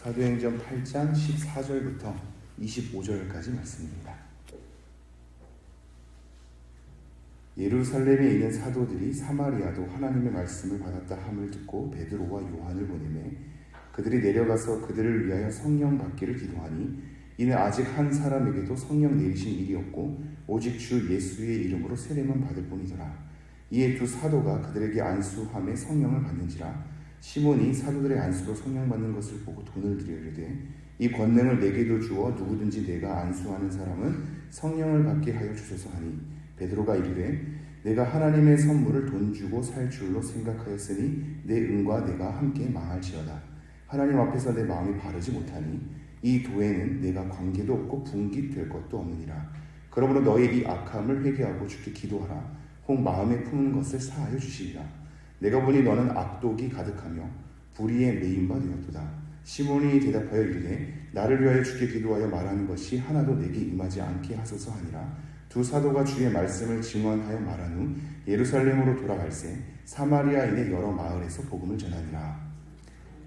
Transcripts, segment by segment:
사도행전 8장 14절부터 25절까지 말씀입니다. 예루살렘에 있는 사도들이 사마리아도 하나님의 말씀을 받았다 함을 듣고 베드로와 요한을 보내매 그들이 내려가서 그들을 위하여 성령 받기를 기도하니 이는 아직 한 사람에게도 성령 내리신 일이 없고 오직 주 예수의 이름으로 세례만 받을 뿐이더라. 이에 두 사도가 그들에게 안수함에 성령을 받는지라. 시몬이 사도들의 안수로 성령 받는 것을 보고 돈을 들여 이르되 이 권능을 내게도 주어 누구든지 내가 안수하는 사람은 성령을 받게 하여 주소서 하니 베드로가 이르되 내가 하나님의 선물을 돈 주고 살 줄로 생각하였으니 내 은과 내가 함께 망할지어다. 하나님 앞에서 내 마음이 바르지 못하니 이 도에는 내가 관계도 없고 분깃될 것도 없느니라. 그러므로 너의 이 악함을 회개하고 주께 기도하라. 혹 마음에 품은 것을 사하여 주시리라. 내가 보니 너는 악독이 가득하며 불의에 매인 바 되었도다. 시몬이 대답하여 이르되 나를 위하여 주께 기도하여 말하는 것이 하나도 내게 임하지 않게 하소서 하니라. 두 사도가 주의 말씀을 증언하여 말한 후 예루살렘으로 돌아갈새 사마리아인의 여러 마을에서 복음을 전하니라.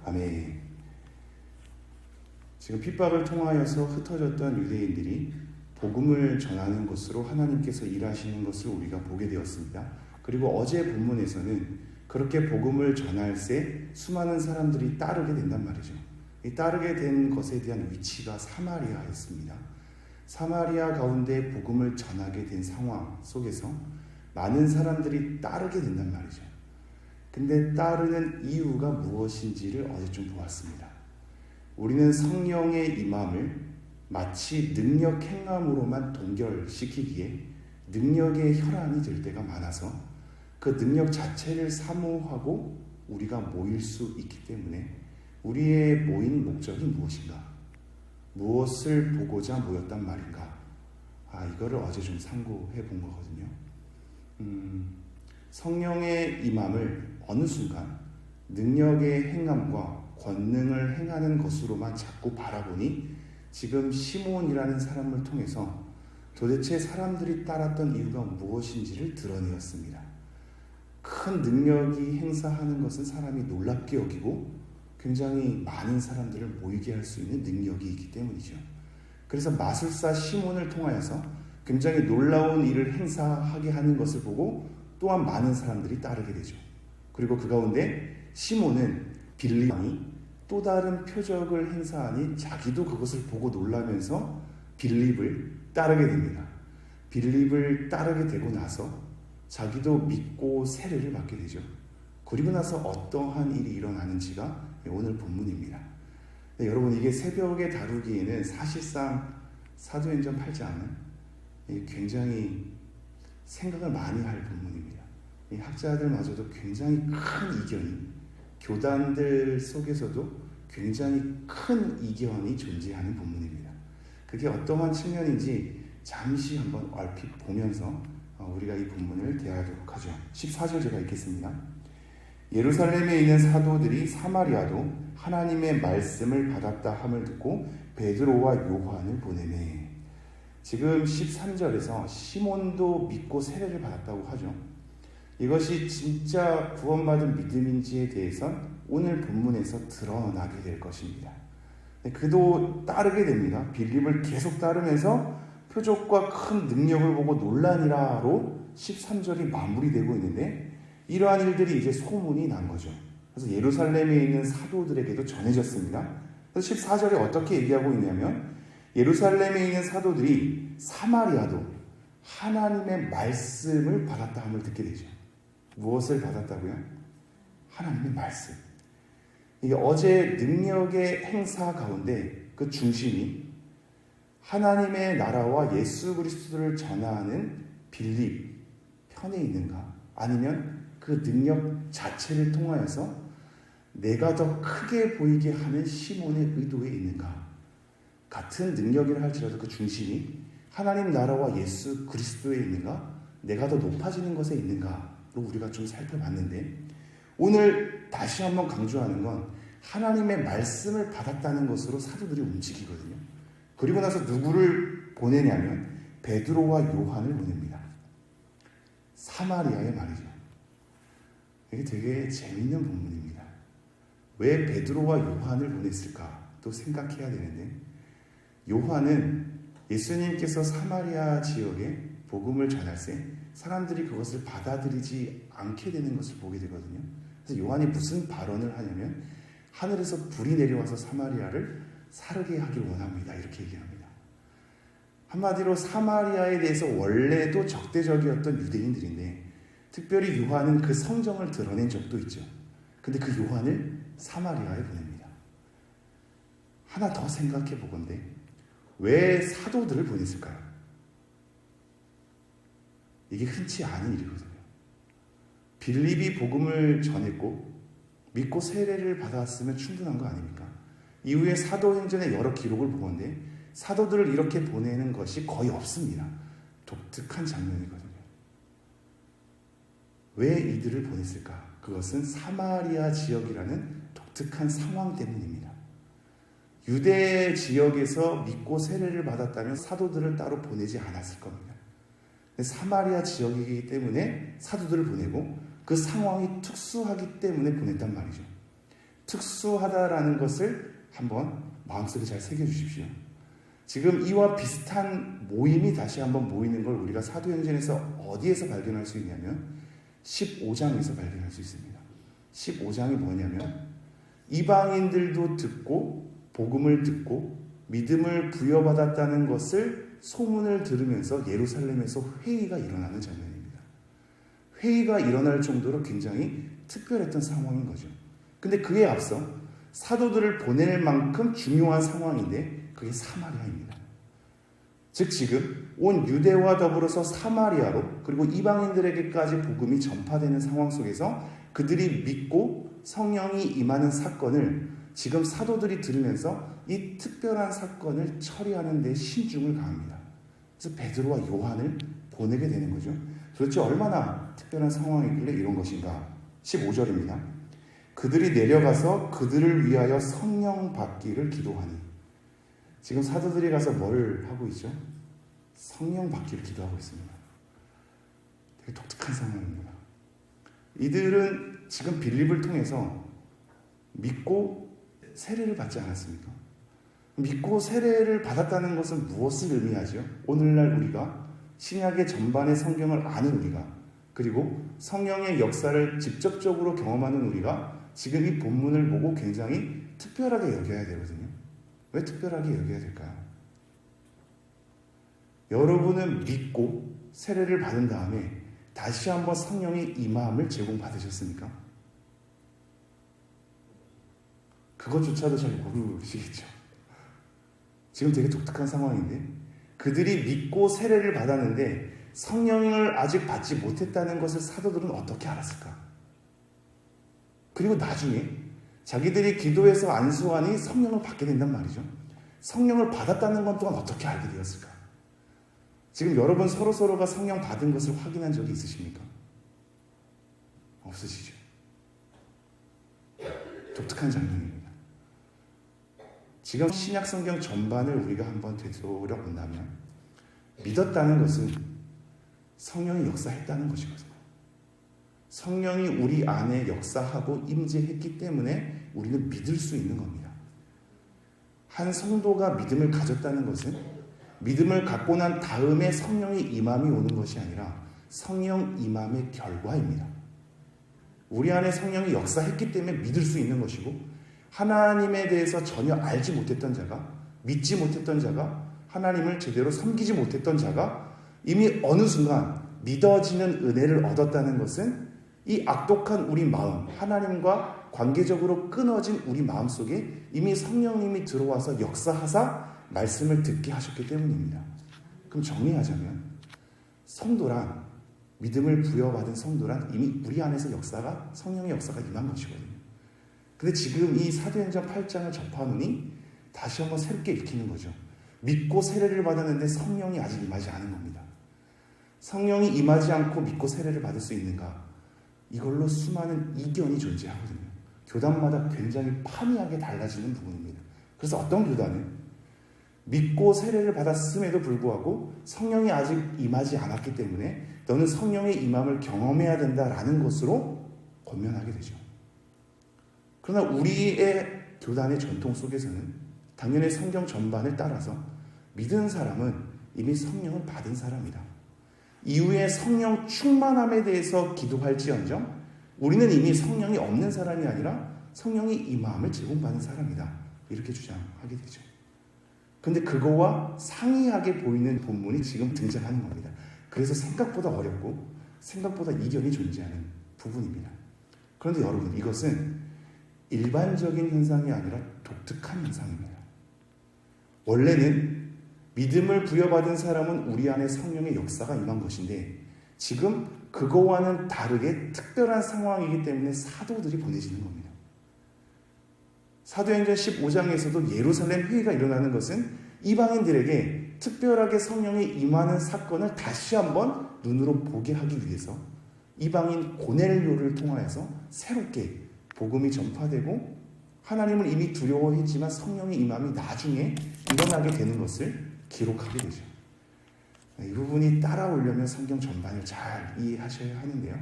아멘. 지금 핍박을 통하여서 흩어졌던 유대인들이 복음을 전하는 것으로 하나님께서 일하시는 것을 우리가 보게 되었습니다. 그리고 어제 본문에서는 그렇게 복음을 전할 새 수많은 사람들이 따르게 된단 말이죠. 이 따르게 된 것에 대한 위치가 사마리아였습니다. 사마리아 가운데 복음을 전하게 된 상황 속에서 많은 사람들이 따르게 된단 말이죠. 근데 따르는 이유가 무엇인지를 어제 좀 보았습니다. 우리는 성령의 임함을 마치 능력 행함으로만 동결시키기에 능력의 혈안이 될 때가 많아서 그 능력 자체를 사모하고 우리가 모일 수 있기 때문에 우리의 모인 목적이 무엇인가? 무엇을 보고자 모였단 말인가? 이거를 어제 좀 상고해 본 거거든요. 성령의 임함을 어느 순간 능력의 행함과 권능을 행하는 것으로만 자꾸 바라보니 지금 시몬이라는 사람을 통해서 도대체 사람들이 따랐던 이유가 무엇인지를 드러내었습니다. 큰 능력이 행사하는 것은 사람이 놀랍게 여기고 굉장히 많은 사람들을 모이게 할 수 있는 능력이 있기 때문이죠. 그래서 마술사 시몬을 통하여서 굉장히 놀라운 일을 행사하게 하는 것을 보고 또한 많은 사람들이 따르게 되죠. 그리고 그 가운데 시몬은 빌립이 또 다른 표적을 행사하니 자기도 그것을 보고 놀라면서 빌립을 따르게 됩니다. 빌립을 따르게 되고 나서 자기도 믿고 세례를 받게 되죠. 그리고 나서 어떠한 일이 일어나는지가 오늘 본문입니다. 네, 여러분 이게 새벽에 다루기에는 사실상 사도행전 8장은 굉장히 생각을 많이 할 본문입니다. 이 학자들마저도 굉장히 큰 이견이 교단들 속에서도 굉장히 큰 이견이 존재하는 본문입니다. 그게 어떠한 측면인지 잠시 한번 얼핏 보면서 우리가 이 본문을 대하도록 하죠. 14절 제가 읽겠습니다. 예루살렘에 있는 사도들이 사마리아도 하나님의 말씀을 받았다 함을 듣고 베드로와 요한을 보내매. 지금 13절에서 시몬도 믿고 세례를 받았다고 하죠. 이것이 진짜 구원받은 믿음인지에 대해선 오늘 본문에서 드러나게 될 것입니다. 그도 따르게 됩니다. 빌립을 계속 따르면서 표적과 큰 능력을 보고 놀라니라로 13절이 마무리되고 있는데 이러한 일들이 이제 소문이 난 거죠. 그래서 예루살렘에 있는 사도들에게도 전해졌습니다. 그래서 14절에 어떻게 얘기하고 있냐면 예루살렘에 있는 사도들이 사마리아도 하나님의 말씀을 받았다 함을 듣게 되죠. 무엇을 받았다고요? 하나님의 말씀. 이게 어제 능력의 행사 가운데 그 중심이 하나님의 나라와 예수 그리스도를 전하는 빌립 편에 있는가? 아니면 그 능력 자체를 통하여서 내가 더 크게 보이게 하는 시몬의 의도에 있는가? 같은 능력이라 할지라도 그 중심이 하나님 나라와 예수 그리스도에 있는가? 내가 더 높아지는 것에 있는가로 우리가 좀 살펴봤는데 오늘 다시 한번 강조하는 건 하나님의 말씀을 받았다는 것으로 사도들이 움직이거든요. 그리고 나서 누구를 보내냐면 베드로와 요한을 보냅니다. 사마리아에 말이죠. 이게 되게 재밌는 본문입니다. 왜 베드로와 요한을 보냈을까? 또 생각해야 되는데, 요한은 예수님께서 사마리아 지역에 복음을 전할 때 사람들이 그것을 받아들이지 않게 되는 것을 보게 되거든요. 그래서 요한이 무슨 발언을 하냐면, 하늘에서 불이 내려와서 사마리아를 사르게 하길 원합니다, 이렇게 얘기합니다. 한마디로 사마리아에 대해서 원래도 적대적이었던 유대인들인데, 특별히 요한은 그 성정을 드러낸 적도 있죠. 근데 그 요한을 사마리아에 보냅니다. 하나 더 생각해 보건대, 왜 사도들을 보냈을까요? 이게 흔치 않은 일이거든요. 빌립이 복음을 전했고 믿고 세례를 받았으면 충분한 거 아닙니까? 이후에 사도행전의 여러 기록을 보건대 사도들을 이렇게 보내는 것이 거의 없습니다. 독특한 장면이거든요. 왜 이들을 보냈을까? 그것은 사마리아 지역이라는 독특한 상황 때문입니다. 유대 지역에서 믿고 세례를 받았다면 사도들을 따로 보내지 않았을 겁니다. 근데 사마리아 지역이기 때문에 사도들을 보내고, 그 상황이 특수하기 때문에 보냈단 말이죠. 특수하다라는 것을 한번 마음속에 잘 새겨주십시오. 지금 이와 비슷한 모임이 다시 한번 모이는 걸 우리가 사도행전에서 어디에서 발견할 수 있냐면 15장에서 발견할 수 있습니다. 15장이 뭐냐면, 이방인들도 듣고 복음을 듣고 믿음을 부여받았다는 것을 소문을 들으면서 예루살렘에서 회의가 일어나는 장면입니다. 회의가 일어날 정도로 굉장히 특별했던 상황인 거죠. 근데 그에 앞서 사도들을 보낼 만큼 중요한 상황인데 그게 사마리아입니다. 즉 지금 온 유대와 더불어서 사마리아로, 그리고 이방인들에게까지 복음이 전파되는 상황 속에서 그들이 믿고 성령이 임하는 사건을 지금 사도들이 들으면서 이 특별한 사건을 처리하는 데 신중을 가합니다. 그래서 베드로와 요한을 보내게 되는 거죠. 도대체 얼마나 특별한 상황이길래 이런 것인가? 15절입니다. 그들이 내려가서 그들을 위하여 성령 받기를 기도하니. 지금 사도들이 가서 뭘 하고 있죠? 성령 받기를 기도하고 있습니다. 되게 독특한 상황입니다. 이들은 지금 빌립을 통해서 믿고 세례를 받지 않았습니까? 믿고 세례를 받았다는 것은 무엇을 의미하죠? 오늘날 우리가 신약의 전반의 성경을 아는 우리가, 그리고 성령의 역사를 직접적으로 경험하는 우리가 지금 이 본문을 보고 굉장히 특별하게 여겨야 되거든요. 왜 특별하게 여겨야 될까요? 여러분은 믿고 세례를 받은 다음에 다시 한번 성령의 임함을 제공받으셨습니까? 그것조차도 잘 모르시겠죠. 지금 되게 독특한 상황인데, 그들이 믿고 세례를 받았는데 성령을 아직 받지 못했다는 것을 사도들은 어떻게 알았을까? 그리고 나중에 자기들이 기도해서 안수하니 성령을 받게 된단 말이죠. 성령을 받았다는 건 또한 어떻게 알게 되었을까? 지금 여러분 서로가 성령 받은 것을 확인한 적이 있으십니까? 없으시죠? 독특한 장면입니다. 지금 신약 성경 전반을 우리가 한번 되돌아본다면 믿었다는 것은 성령이 역사했다는 것이거든요. 성령이 우리 안에 역사하고 임재했기 때문에 우리는 믿을 수 있는 겁니다. 한 성도가 믿음을 가졌다는 것은 믿음을 갖고 난 다음에 성령의 임함이 오는 것이 아니라 성령 임함의 결과입니다. 우리 안에 성령이 역사했기 때문에 믿을 수 있는 것이고, 하나님에 대해서 전혀 알지 못했던 자가, 믿지 못했던 자가, 하나님을 제대로 섬기지 못했던 자가 이미 어느 순간 믿어지는 은혜를 얻었다는 것은 이 악독한 우리 마음, 하나님과 관계적으로 끊어진 우리 마음 속에 이미 성령님이 들어와서 역사하사 말씀을 듣게 하셨기 때문입니다. 그럼 정리하자면 성도란, 믿음을 부여받은 성도란 이미 우리 안에서 역사가, 성령의 역사가 임한 것이거든요. 근데 지금 이 사도행전 8장을 접하노니 다시 한번 새롭게 읽히는 거죠. 믿고 세례를 받았는데 성령이 아직 임하지 않은 겁니다. 성령이 임하지 않고 믿고 세례를 받을 수 있는가? 이걸로 수많은 이견이 존재하거든요. 교단마다 굉장히 판이하게 달라지는 부분입니다. 그래서 어떤 교단은 믿고 세례를 받았음에도 불구하고 성령이 아직 임하지 않았기 때문에 너는 성령의 임함을 경험해야 된다라는 것으로 권면하게 되죠. 그러나 우리의 교단의 전통 속에서는 당연히 성경 전반을 따라서 믿은 사람은 이미 성령을 받은 사람이다. 이후에 성령 충만함에 대해서 기도할지언정 우리는 이미 성령이 없는 사람이 아니라 성령이 임함을 제공받은 사람이다. 이렇게 주장하게 되죠. 근데 그거와 상이하게 보이는 본문이 지금 등장하는 겁니다. 그래서 생각보다 어렵고 생각보다 이견이 존재하는 부분입니다. 그런데 여러분, 이것은 일반적인 현상이 아니라 독특한 현상입니다. 원래는 믿음을 부여받은 사람은 우리 안에 성령의 역사가 임한 것인데 지금 그거와는 다르게 특별한 상황이기 때문에 사도들이 보내지는 겁니다. 사도행전 15장에서도 예루살렘 회의가 일어나는 것은 이방인들에게 특별하게 성령이 임하는 사건을 다시 한번 눈으로 보게 하기 위해서 이방인 고넬료를 통하여서 새롭게 복음이 전파되고 하나님을 이미 두려워했지만 성령의 임함이 나중에 일어나게 되는 것을 기록하게 되죠. 이 부분이 따라오려면 성경 전반을 잘 이해하셔야 하는데요.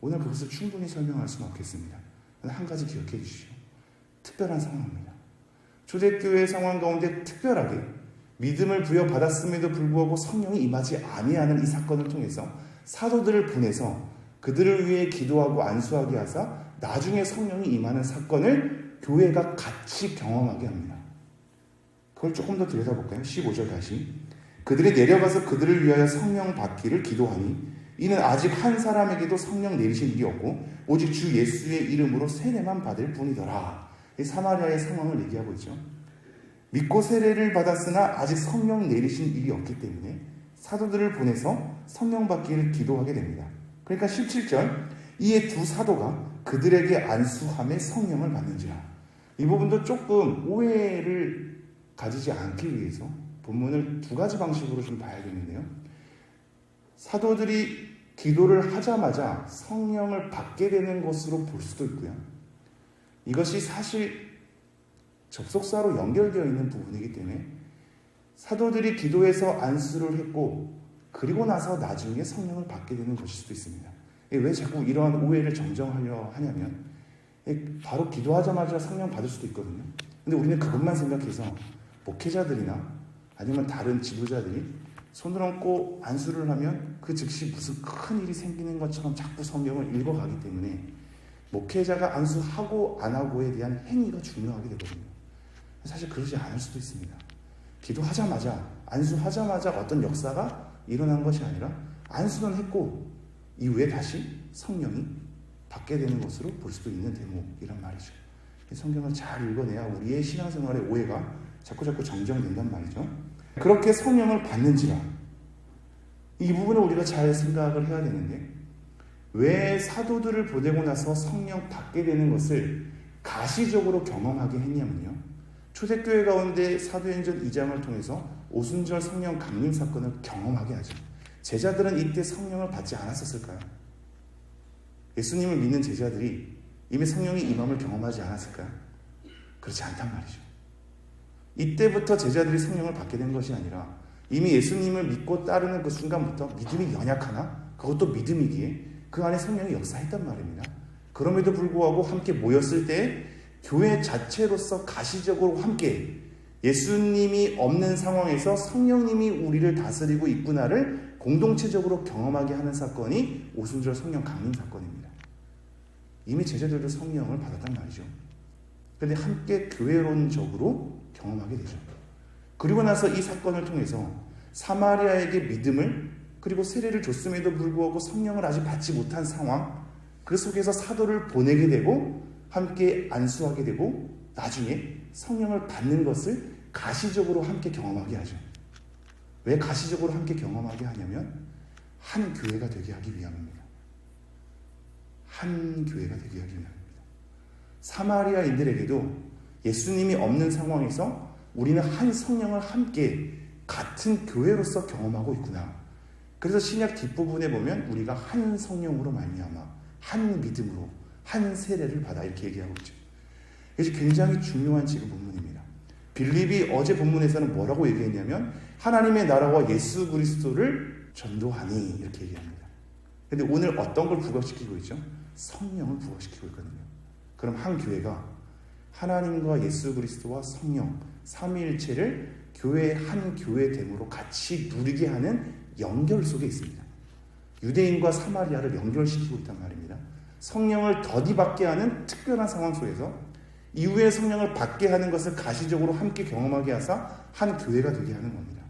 오늘 그것을 충분히 설명할 수는 없겠습니다. 한 가지 기억해 주시오. 특별한 상황입니다. 초대교회 상황 가운데 특별하게 믿음을 부여받았음에도 불구하고 성령이 임하지 아니하는 이 사건을 통해서 사도들을 보내서 그들을 위해 기도하고 안수하게 하사 나중에 성령이 임하는 사건을 교회가 같이 경험하게 합니다. 그걸 조금 더 들여다볼까요? 15절 다시. 그들이 내려가서 그들을 위하여 성령 받기를 기도하니 이는 아직 한 사람에게도 성령 내리신 일이 없고 오직 주 예수의 이름으로 세례만 받을 뿐이더라. 이 사마리아의 상황을 얘기하고 있죠. 믿고 세례를 받았으나 아직 성령 내리신 일이 없기 때문에 사도들을 보내서 성령 받기를 기도하게 됩니다. 그러니까 17절 이에 두 사도가 그들에게 안수함에 성령을 받는지라. 이 부분도 조금 오해를 가지지 않기 위해서 본문을 두 가지 방식으로 좀 봐야겠는데요. 사도들이 기도를 하자마자 성령을 받게 되는 것으로 볼 수도 있고요. 이것이 사실 접속사로 연결되어 있는 부분이기 때문에 사도들이 기도해서 안수를 했고 그리고 나서 나중에 성령을 받게 되는 것일 수도 있습니다. 왜 자꾸 이러한 오해를 정정하려 하냐면 바로 기도하자마자 성령 받을 수도 있거든요. 근데 우리는 그것만 생각해서 목회자들이나 아니면 다른 지도자들이 손을 얹고 안수를 하면 그 즉시 무슨 큰 일이 생기는 것처럼 자꾸 성경을 읽어가기 때문에 목회자가 안수하고 안 하고에 대한 행위가 중요하게 되거든요. 사실 그러지 않을 수도 있습니다. 기도하자마자 안수하자마자 어떤 역사가 일어난 것이 아니라 안수는 했고 이후에 다시 성령이 받게 되는 것으로 볼 수도 있는 대목이란 말이죠. 성경을 잘 읽어내야 우리의 신앙생활의 오해가 자꾸 정정된단 말이죠. 그렇게 성령을 받는지라 이 부분을 우리가 잘 생각을 해야 되는데 왜 사도들을 보내고 나서 성령 받게 되는 것을 가시적으로 경험하게 했냐면요. 초대교회 가운데 사도행전 2장을 통해서 오순절 성령 강림 사건을 경험하게 하죠. 제자들은 이때 성령을 받지 않았었을까요? 예수님을 믿는 제자들이 이미 성령의 임함을 경험하지 않았을까요? 그렇지 않단 말이죠. 이때부터 제자들이 성령을 받게 된 것이 아니라 이미 예수님을 믿고 따르는 그 순간부터 믿음이 연약하나 그것도 믿음이기에 그 안에 성령이 역사했단 말입니다. 그럼에도 불구하고 함께 모였을 때 교회 자체로서 가시적으로 함께 예수님이 없는 상황에서 성령님이 우리를 다스리고 있구나를 공동체적으로 경험하게 하는 사건이 오순절 성령 강림 사건입니다. 이미 제자들도 성령을 받았단 말이죠. 그런데 함께 교회론적으로 경험하게 되죠. 그리고 나서 이 사건을 통해서 사마리아에게 믿음을 그리고 세례를 줬음에도 불구하고 성령을 아직 받지 못한 상황, 그 속에서 사도를 보내게 되고 함께 안수하게 되고 나중에 성령을 받는 것을 가시적으로 함께 경험하게 하죠. 왜 가시적으로 함께 경험하게 하냐면 한 교회가 되게 하기 위함입니다. 한 교회가 되게 하기 위함입니다. 사마리아인들에게도 예수님이 없는 상황에서 우리는 한 성령을 함께 같은 교회로서 경험하고 있구나. 그래서 신약 뒷부분에 보면 우리가 한 성령으로 말미암아 한 믿음으로 한 세례를 받아 이렇게 얘기하고 있죠. 이것이 굉장히 중요한 지금 본문입니다. 빌립이 어제 본문에서는 뭐라고 얘기했냐면 하나님의 나라와 예수 그리스도를 전도하니 이렇게 얘기합니다. 그런데 오늘 어떤 걸 부각시키고 있죠? 성령을 부각시키고 있거든요. 그럼 한 교회가 하나님과 예수 그리스도와 성령 삼위일체를 교회 한 교회됨으로 같이 누리게 하는 연결 속에 있습니다. 유대인과 사마리아를 연결시키고 있단 말입니다. 성령을 더디 받게 하는 특별한 상황 속에서 이후에 성령을 받게 하는 것을 가시적으로 함께 경험하게 하사 한 교회가 되게 하는 겁니다.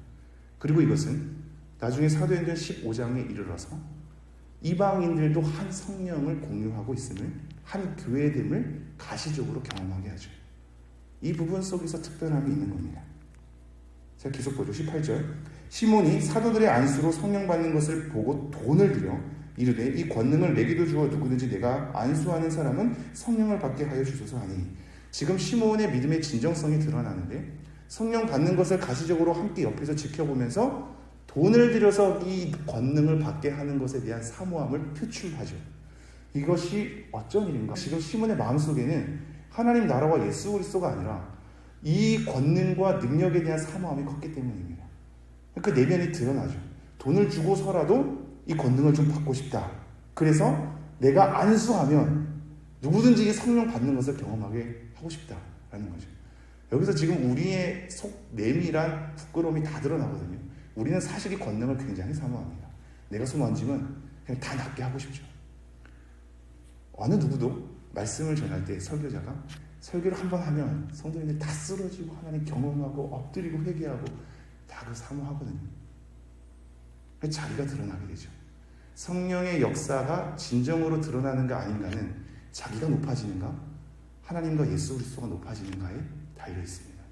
그리고 이것은 나중에 사도행전 15장에 이르러서 이방인들도 한 성령을 공유하고 있음을, 한 교회됨을 가시적으로 경험하게 하죠. 이 부분 속에서 특별함이 있는 겁니다. 자, 계속 보죠. 18절. 시몬이 사도들의 안수로 성령 받는 것을 보고 돈을 들여 이르되 이 권능을 내게도 주어 누구든지 내가 안수하는 사람은 성령을 받게 하여 주소서 하니. 지금 시몬의 믿음의 진정성이 드러나는데 성령 받는 것을 가시적으로 함께 옆에서 지켜보면서 돈을 들여서 이 권능을 받게 하는 것에 대한 사모함을 표출하죠. 이것이 어쩐 일인가? 지금 시몬의 마음속에는 하나님 나라와 예수 그리스도가 아니라 이 권능과 능력에 대한 사모함이 컸기 때문입니다. 그 내면이 드러나죠. 돈을 주고서라도 이 권능을 좀 받고 싶다. 그래서 내가 안수하면 누구든지 이 성령 받는 것을 경험하게 하고 싶다라는 거죠. 여기서 지금 우리의 속 내밀한 부끄러움이 다 드러나거든요. 우리는 사실 이 권능을 굉장히 사모합니다. 내가 손 얹으면 그냥 다 낫게 하고 싶죠. 어느 누구도 말씀을 전할 때 설교자가 설교를 한번 하면 성도님들이 다 쓰러지고 하나님 경험하고 엎드리고 회개하고 다 그 사모하거든요. 자기가 드러나게 되죠. 성령의 역사가 진정으로 드러나는가 아닌가는 자기가 높아지는가 하나님과 예수 그리스도가 높아지는가에 달려 있습니다.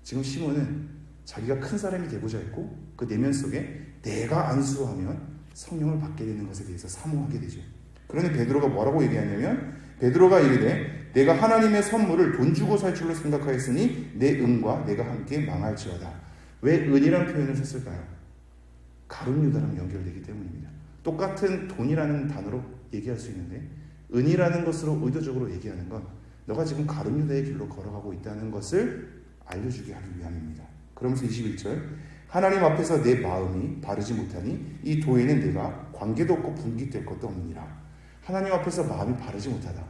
지금 시몬은 자기가 큰 사람이 되고자 했고 그 내면 속에 내가 안수하면 성령을 받게 되는 것에 대해서 사모하게 되죠. 그러니 베드로가 뭐라고 얘기하냐면 베드로가 이르되 내가 하나님의 선물을 돈 주고 살 줄로 생각하였으니 내 은과 내가 함께 망할지어다. 왜 은이라는 표현을 썼을까요? 가룟유다랑 연결되기 때문입니다. 똑같은 돈이라는 단어로 얘기할 수 있는데 은이라는 것으로 의도적으로 얘기하는 건 너가 지금 가룟유다의 길로 걸어가고 있다는 것을 알려주게 하기 위함입니다. 그러면서 21절 하나님 앞에서 내 마음이 바르지 못하니 이 도에는 내가 관계도 없고 분깃될 것도 없느니라. 하나님 앞에서 마음이 바르지 못하다.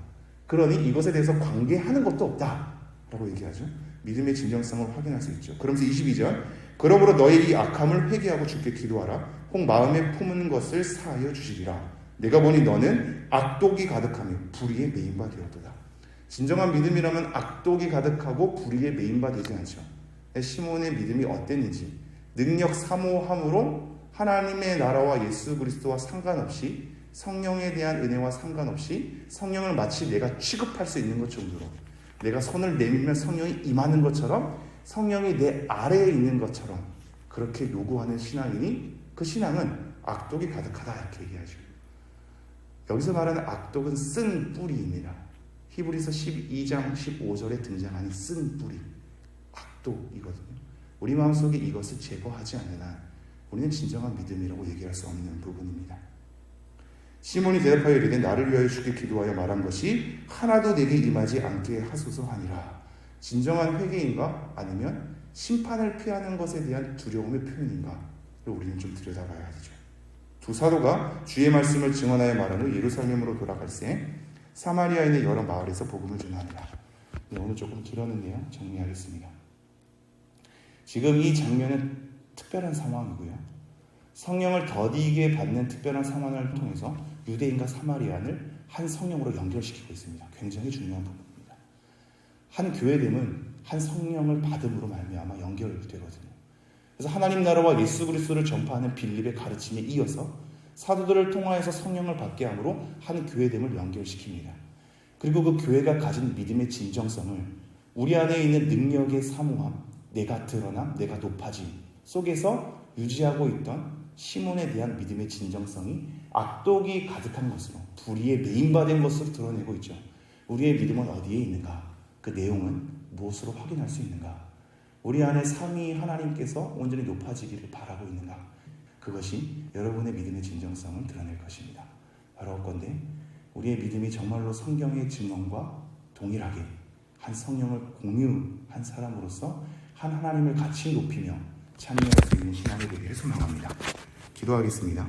그러니 이것에 대해서 관계하는 것도 없다 라고 얘기하죠. 믿음의 진정성을 확인할 수 있죠. 그러면서 22절 그러므로 너의 이 악함을 회개하고 주께 기도하라. 혹 마음에 품은 것을 사하여 주시리라. 내가 보니 너는 악독이 가득하며 불의에 메인 바 되었도다. 진정한 믿음이라면 악독이 가득하고 불의에 메인 바 되지 않죠. 시몬의 믿음이 어땠는지 능력 사모함으로 하나님의 나라와 예수 그리스도와 상관없이 성령에 대한 은혜와 상관없이 성령을 마치 내가 취급할 수 있는 것 정도로 내가 손을 내밀면 성령이 임하는 것처럼 성령이 내 아래에 있는 것처럼 그렇게 요구하는 신앙이니 그 신앙은 악독이 가득하다 이렇게 얘기하죠. 여기서 말하는 악독은 쓴 뿌리입니다. 히브리서 12장 15절에 등장하는 쓴 뿌리 악독이거든요. 우리 마음속에 이것을 제거하지 않는 한 우리는 진정한 믿음이라고 얘기할 수 없는 부분입니다. 시몬이 대답하여 이르되 나를 위하여 주께 기도하여 말한 것이 하나도 내게 임하지 않게 하소서 하니라. 진정한 회개인가 아니면 심판을 피하는 것에 대한 두려움의 표현인가 우리는 좀 들여다봐야 되죠. 두 사도가 주의 말씀을 증언하여 말한 후 예루살렘으로 돌아갈새 사마리아에 있는 여러 마을에서 복음을 전하니라. 오늘 조금 길었는데요. 정리하겠습니다. 지금 이 장면은 특별한 상황이고요. 성령을 더디게 받는 특별한 상황을 통해서 유대인과 사마리아인을 한 성령으로 연결시키고 있습니다. 굉장히 중요한 부분입니다. 한 교회됨은 한 성령을 받음으로 말미암아 연결되거든요. 그래서 하나님 나라와 예수 그리스도를 전파하는 빌립의 가르침에 이어서 사도들을 통하여서 성령을 받게 함으로 한 교회됨을 연결시킵니다. 그리고 그 교회가 가진 믿음의 진정성을 우리 안에 있는 능력의 사모함, 내가 드러남, 내가 높아짐 속에서 유지하고 있던 시몬에 대한 믿음의 진정성이 악독이 가득한 것으로 불의에 메인바된 것으로 드러내고 있죠. 우리의 믿음은 어디에 있는가? 그 내용은 무엇으로 확인할 수 있는가? 우리 안에 삼위 하나님께서 온전히 높아지기를 바라고 있는가? 그것이 여러분의 믿음의 진정성을 드러낼 것입니다. 바로 어건데 우리의 믿음이 정말로 성경의 증언과 동일하게 한 성령을 공유한 사람으로서 한 하나님을 같이 높이며 참여할 수 있는 신앙이 되기를 소망합니다. 기도하겠습니다.